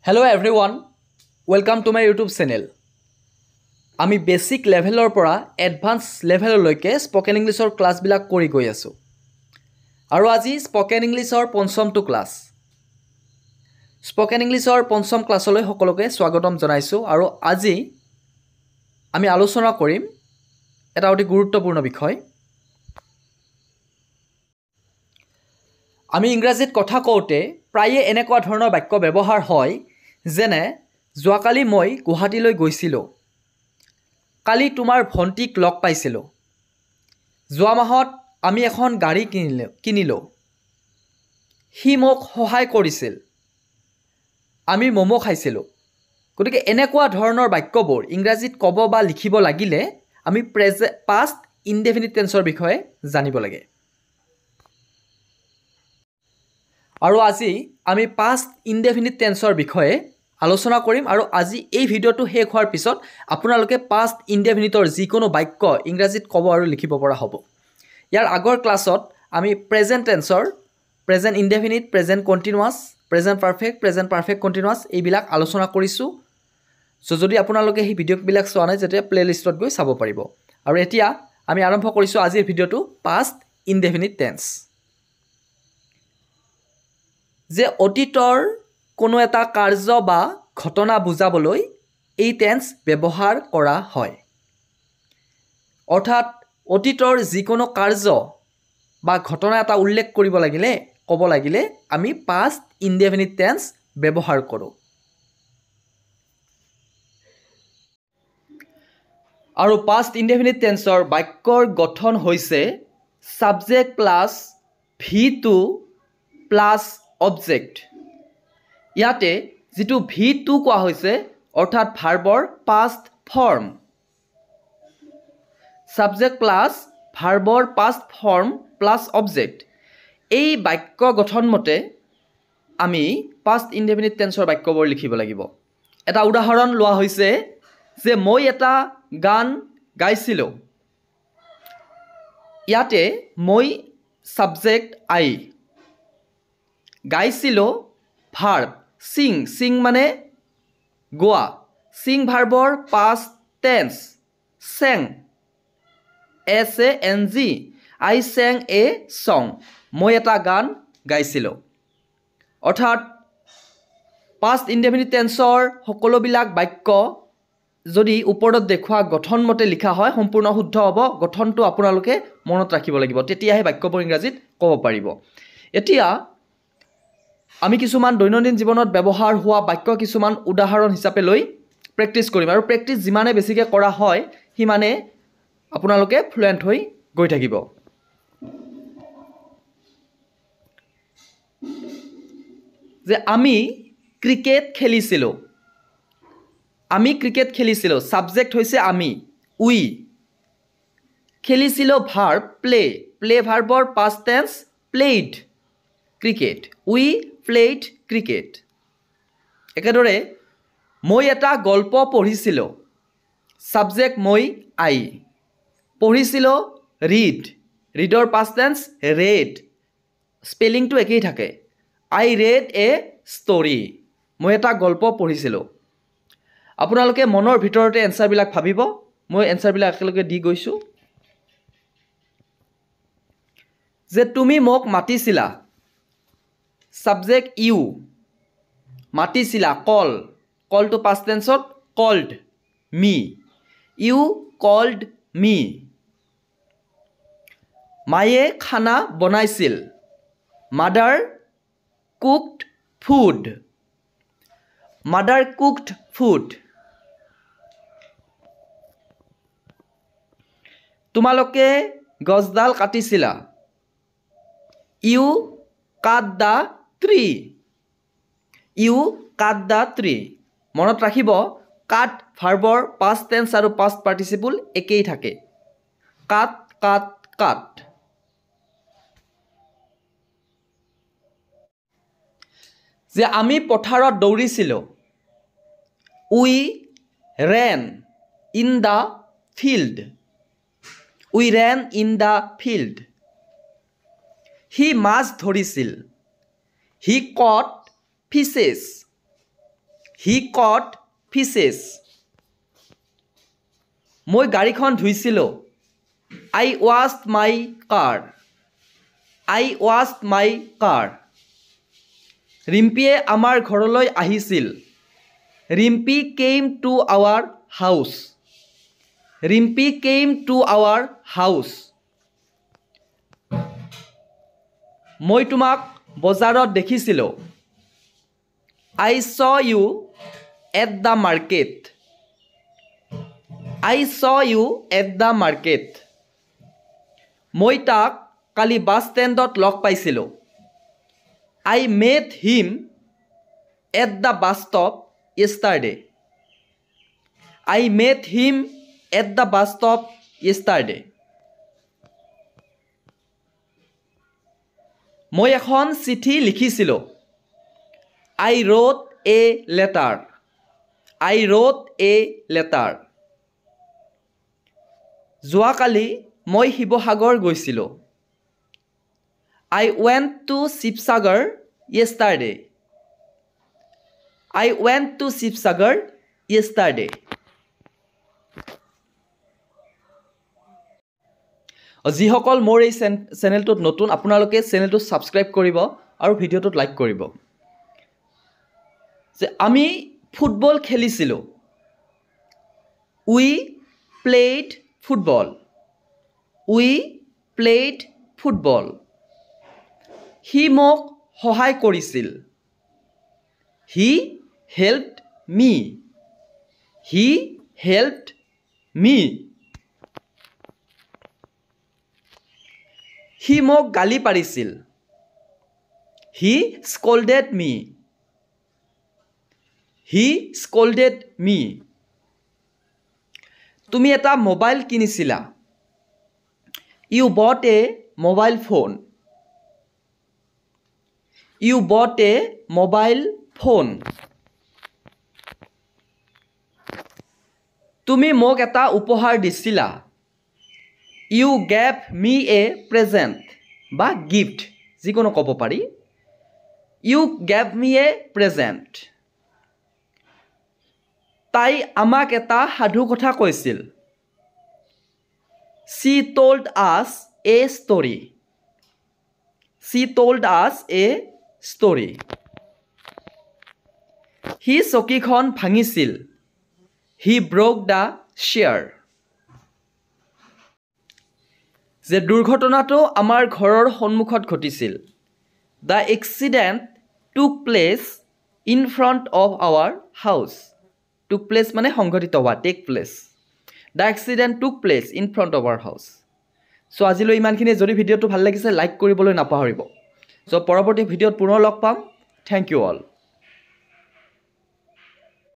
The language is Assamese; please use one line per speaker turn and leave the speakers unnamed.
Hello everyone, welcome to my YouTube channel. আমি বেসিক লেভেলৰ পৰা এডভান্স লেভেললৈকে স্পোকেন ইংলিছৰ ক্লাছবিলাক কৰি গৈ আছো। আৰু আজি স্পোকেন ইংলিছৰ পঞ্চমটো ক্লাছ। স্পোকেন ইংলিছৰ পঞ্চম ক্লাছলৈ সকলোকে স্বাগতম জনাইছো আৰু আজি আমি আলোচনা কৰিম এটা অতি গুৰুত্বপূৰ্ণ বিষয়। আমি ইংৰাজীত কথা কওঁতে প্ৰায়ে এনেকুৱা ধৰণৰ বাক্য ব্যৱহাৰ হয় যেনে যোৱাকালি মই গুৱাহাটীলৈ গৈছিলোঁ, কালি তোমাৰ ভণ্টিক লগ পাইছিলোঁ, যোৱা মাহত আমি এখন গাড়ী কিনিলোঁ, সি মোক সহায় কৰিছিল, আমি ম'ম' খাইছিলোঁ। গতিকে এনেকুৱা ধৰণৰ বাক্যবোৰ ইংৰাজীত ক'ব বা লিখিব লাগিলে আমি পাষ্ট ইনডেফিনিট টেন্সৰ বিষয়ে জানিব লাগে। আৰু আজি আমি পাষ্ট ইনডেফিনিট টেন্সৰ বিষয়ে আলোচনা কৰিম আৰু আজি এই ভিডিঅ'টো শেষ হোৱাৰ পিছত আপোনালোকে পাষ্ট ইনডেফিনিটৰ যিকোনো বাক্য ইংৰাজীত ক'ব আৰু লিখিব পৰা হ'ব। ইয়াৰ আগৰ ক্লাছত আমি প্ৰেজেণ্ট টেন্সৰ present indefinite, present continuous, present perfect continuous এইবিলাক আলোচনা কৰিছোঁ। যদি আপোনালোকে সেই ভিডিঅ'বিলাক চোৱা নাই তেতিয়া প্লেলিষ্টত গৈ চাব পাৰিব। আৰু এতিয়া আমি আৰম্ভ কৰিছোঁ আজিৰ ভিডিঅ'টো পাষ্ট ইনডেফিনিট টেন্স। যে অতীতৰ কোনো এটা কাৰ্য বা ঘটনা বুজাবলৈ এই টেন্স ব্যৱহাৰ কৰা হয়। অৰ্থাৎ অতীতৰ যিকোনো কাৰ্য বা ঘটনা এটা উল্লেখ কৰিব লাগিলে ক'ব লাগিলে আমি পাষ্ট ইনডেফিনিট টেন্স ব্যৱহাৰ কৰোঁ। আৰু পাষ্ট ইনডেফিনিট টেন্সৰ বাক্যৰ গঠন হৈছে subject plus V2 plus object. ইয়াতে যিটো V2 কোৱা হৈছে অৰ্থাৎ ভাৰ্বৰ পাষ্ট ফৰ্ম, ছাবজেক্ট প্লাছ ভাৰ্বৰ পাষ্ট ফৰ্ম প্লাছ অবজেক্ট। এই বাক্য গঠন মতে আমি পাষ্ট ইনডেফিনিট টেন্সৰ বাক্যবোৰ লিখিব লাগিব। এটা উদাহৰণ লোৱা হৈছে যে মই এটা গান গাইছিলোঁ। ইয়াতে মই ছাবজেক্ট আই, গাইছিলোঁ ভাৰ্ব সিং মানে গোৱা, সিং ভাৰ্বৰ পাষ্ট টেন্স চেং SANG, I sang a song, মই এটা গান গাইছিলোঁ। অৰ্থাৎ পাষ্ট ইনডেফিনিট টেন্সৰ সকলোবিলাক বাক্য যদি ওপৰত দেখুওৱা গঠনমতে লিখা হয় সম্পূৰ্ণ শুদ্ধ হ'ব। গঠনটো আপোনালোকে মনত ৰাখিব লাগিব, তেতিয়াহে বাক্যবোৰ ইংৰাজীত ক'ব পাৰিব। এতিয়া আমি কিছুমান দৈনন্দিন জীৱনত ব্যৱহাৰ হোৱা বাক্য কিছুমান উদাহৰণ হিচাপে লৈ প্ৰেক্টিছ কৰিম আৰু প্ৰেক্টিছ যিমানে বেছিকৈ কৰা হয় সিমানে আপোনালোকে ফ্লুৱেণ্ট হৈ গৈ থাকিব। যে আমি ক্ৰিকেট খেলিছিলোঁ, আমি ক্ৰিকেট খেলিছিলোঁ, ছাবজেক্ট হৈছে আমি, উই, খেলিছিলোঁ ভাৰ্ব প্লে ভাৰ্বৰ past tense played cricket, we played cricket. একেদৰে মই এটা গল্প পঢ়িছিলোঁ, ছাবজেক্ট মই আই, পঢ়িছিলোঁ ৰিডৰ পাষ্ট টেন্স ৰেড, স্পেলিংটো একেই থাকে, আই ৰেড এ ষ্টৰী, মই এটা গল্প পঢ়িছিলোঁ। আপোনালোকে মনৰ ভিতৰতে এনচাৰবিলাক ভাবিব, মই এনচাৰবিলাক একেলগে দি গৈছোঁ। যে তুমি মোক মাতিছিলা, ছাবজেক্ট ইউ, মাতিছিলা কলটো পাষ্ট টেন্সত কল্ড মি, ইউ কল্ড মি। মায়ে খানা বনাইছিল, মাদাৰ কুকড ফুড। তোমালোকে গছডাল কাটিছিলা, ইউ কাট দ্য ট্ৰী। মনত ৰাখিব কাট ভাৰ্বৰ পাষ্ট টেন্স আৰু পাষ্ট পাৰ্টিচিপল একেই থাকে, কাট। যে আমি পথাৰত দৌৰিছিলোঁ, উই ৰেন ইন দ্য ফিল্ড। সি মাছ ধৰিছিল, হি কট ফিছেছ। He caught fishes. মই গাড়ীখন ধুইছিলোঁ. I washed my car. I washed my car. ৰিম্পীয়ে আমাৰ ঘৰলৈ আহিছিল. Rimpy came to our house. Rimpy came to our house. মই তোমাক বজাৰত দেখিছিলোঁ. I saw you at the market. I saw you at the market. মই তাক কালি বাছ ষ্টেণ্ডত লগ পাইছিলোঁ. I met him at the bus stop yesterday. I met him at the bus stop yesterday. মই এখন চিঠি লিখিছিলোঁ. I wrote a letter. I wrote a letter. যোৱাকালি মই শিৱসাগৰ গৈছিলোঁ. I went to Shivsagar yesterday. I went to Shivsagar yesterday. যিসকল মোৰ এই চেনেলটোত নতুন আপোনালোকে চেনেলটো ছাবস্ক্ৰাইব কৰিব আৰু ভিডিঅ'টোত লাইক কৰিব। যে আমি ফুটবল খেলিছিলোঁ। We played football. We played football. He মোক সহায় কৰিছিল. He helped me. He helped me. He মোক গালি পাৰিছিল. He scolded me. He scolded me. তুমি এটা mobile কিনিছিলা. You bought a mobile phone. You bought a mobile phone. তুমি মোক এটা উপহাৰ দিছিলা. You gave me a present বা gift যিকোনো ক'ব পাৰি. You gave me a present. তাই আমাক এটা সাধু কথা কৈছিল. She told us a story. She told us a story. He চকীখন ভাঙিছিল. He broke the chair. যে দুৰ্ঘটনাটো আমাৰ ঘৰৰ সন্মুখত ঘটিছিল. The accident took place in front of our house. Took place মানে সংঘটিত হোৱা, take place. The accident took place in front of our house. So আজিলৈ ইমানখিনি। যদি ভিডিঅ'টো ভাল লাগিছে লাইক কৰিবলৈ নাপাহৰিব। So পৰৱৰ্তী ভিডিঅ'ত পুনৰ লগ পাম। Thank you all.